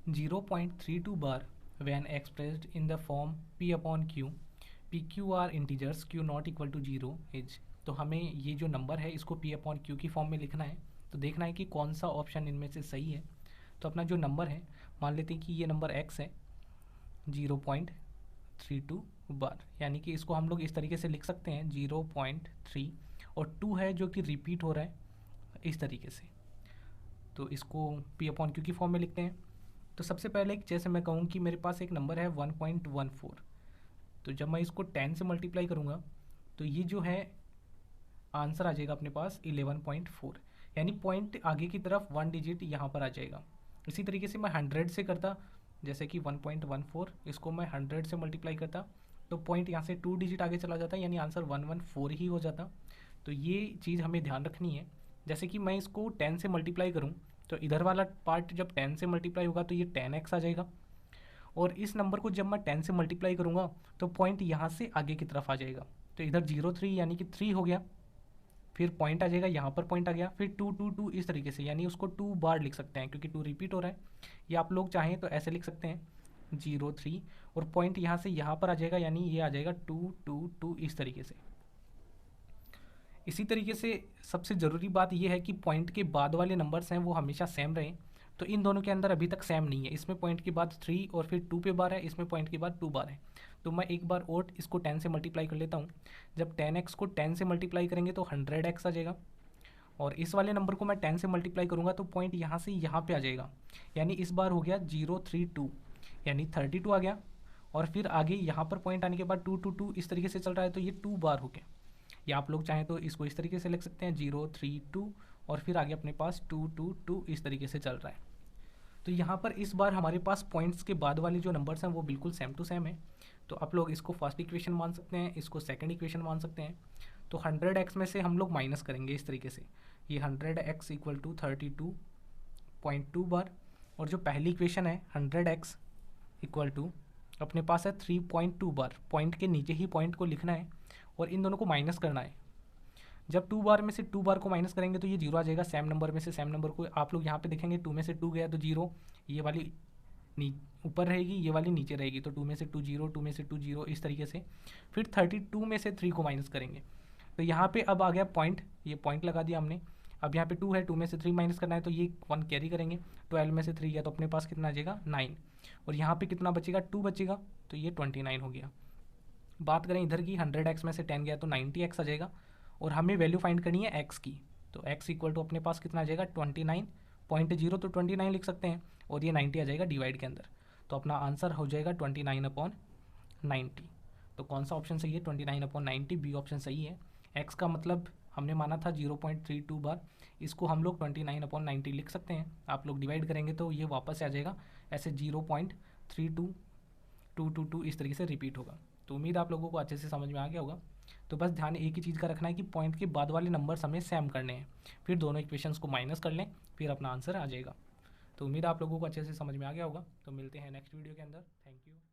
0.32 bar when expressed in the form p upon q, p q are integers, q not equal to 0 is। तो हमें ये जो number है इसको p upon q की form में लिखना है। तो देखना है कि कौन सा ऑप्शन इनमें से सही है। तो अपना जो नंबर है, मान लेते हैं कि ये नंबर x है 0.32 बार, यानी कि इसको हम लोग इस तरीके से लिख सकते हैं 0.3 और 2 है जो कि रिपीट हो रहा है इस तरीके से। तो इसको p अपॉन q की फॉर्म में लिखते हैं। तो सबसे पहले जैसे मैं कहूँ कि मेरे पास एक नंबर है 1.14, तो जब मैं इसको 10 से मल्टीप्लाई करूँगा तो ये जो है आंसर आ जाएगा अपने पास 11.4, यानी पॉइंट आगे की तरफ 1 डिजिट यहाँ पर आ जाएगा। इसी तरीके से मैं 100 से करता, जैसे कि 1.14 इसको मैं 100 से मल्टीप्लाई करता तो पॉइंट यहाँ से 2 डिजिट आगे चला जाता, यानी आंसर 114 ही हो जाता। तो ये चीज़ हमें ध्यान रखनी है। जैसे कि मैं इसको 10 से मल्टीप्लाई करूँ तो इधर वाला पार्ट जब 10 से मल्टीप्लाई होगा तो ये 10x आ जाएगा, और इस नंबर को जब मैं 10 से मल्टीप्लाई करूँगा तो पॉइंट यहाँ से आगे की तरफ आ जाएगा। तो इधर 03 यानी कि 3 हो गया, फिर पॉइंट आ जाएगा, यहाँ पर पॉइंट आ गया, फिर 2 2 2 इस तरीके से, यानी उसको 2 बार लिख सकते हैं क्योंकि 2 रिपीट हो रहा है। या आप लोग चाहें तो ऐसे लिख सकते हैं 03 और पॉइंट यहाँ से यहाँ पर आ जाएगा, यानी ये आ जाएगा 2 2 2 इस तरीके से। इसी तरीके से सबसे ज़रूरी बात यह है कि पॉइंट के बाद वाले नंबर्स हैं वो हमेशा सेम रहें। तो इन दोनों के अंदर अभी तक सेम नहीं है, इसमें पॉइंट के बाद 3 और फिर 2 पे बार है, इसमें पॉइंट के बाद 2 बार है। तो मैं एक बार और इसको 10 से मल्टीप्लाई कर लेता हूँ। जब 10x को 10 से मल्टीप्लाई करेंगे तो 100x आ जाएगा, और इस वाले नंबर को मैं 10 से मल्टीप्लाई करूँगा तो पॉइंट यहाँ से यहाँ पे आ जाएगा, यानी इस बार हो गया 032, यानी 32 आ गया, और फिर आगे यहाँ पर पॉइंट आने के बाद 2 2 2 इस तरीके से चल रहा है तो ये 2 बार हो गया। या आप लोग चाहें तो इसको इस तरीके से लिख सकते हैं 032 और फिर आगे अपने पास 2 2 2 इस तरीके से चल रहा है। तो यहाँ पर इस बार हमारे पास पॉइंट्स के बाद वाले जो नंबर्स हैं वो बिल्कुल सेम टू सेम है। तो आप लोग इसको फर्स्ट इक्वेशन मान सकते हैं, इसको सेकंड इक्वेशन मान सकते हैं। तो 100x में से हम लोग माइनस करेंगे इस तरीके से, ये 100x इक्वल टू 32.2 बार, और जो पहली इक्वेशन है 100x इक्वल टू अपने पास है 3.2 बार। पॉइंट के नीचे ही पॉइंट को लिखना है और इन दोनों को माइनस करना है। जब 2 बार में से 2 बार को माइनस करेंगे तो ये 0 आ जाएगा, सेम नंबर में से सेम नंबर को आप लोग यहाँ पे देखेंगे 2 में से 2 गया तो 0, ये वाली ऊपर रहेगी, ये वाली नीचे रहेगी, तो 2 में से 2 0, 2 में से 2 0 इस तरीके से। फिर 32 में से 3 को माइनस करेंगे तो यहाँ पे अब आ गया पॉइंट, ये पॉइंट लगा दिया हमने। अब यहाँ पे 2 है, 2 में से 3 माइनस करना है तो ये 1 कैरी करेंगे, 12 में से 3 गया तो अपने पास कितना आ जाएगा 9, और यहाँ पे कितना बचेगा 2 बचेगा, तो ये 29 हो गया। बात करें इधर की 100x में से 10 गया तो 90x आ जाएगा, और हमें वैल्यू फाइंड करनी है x की। तो x इक्वल टू अपने पास कितना आ जाएगा 29.0, तो 29 लिख सकते हैं, और ये 90 आ जाएगा डिवाइड के अंदर। तो अपना आंसर हो जाएगा 29/90। तो कौन सा ऑप्शन सही है 29/90, बी ऑप्शन सही है। x का मतलब हमने माना था 0.32 बार, इसको हम लोग 29/90 लिख सकते हैं। आप लोग डिवाइड करेंगे तो ये वापस आ जाएगा ऐसे 0.32222 इस तरीके से रिपीट होगा। तो उम्मीद आप लोगों को अच्छे से समझ में आ गया होगा। तो बस ध्यान एक ही चीज़ का रखना है कि पॉइंट के बाद वाले नंबर्स हमें सेम करने हैं, फिर दोनों इक्वेशंस को माइनस कर लें, फिर अपना आंसर आ जाएगा। तो उम्मीद आप लोगों को अच्छे से समझ में आ गया होगा। तो मिलते हैं नेक्स्ट वीडियो के अंदर। Thank you.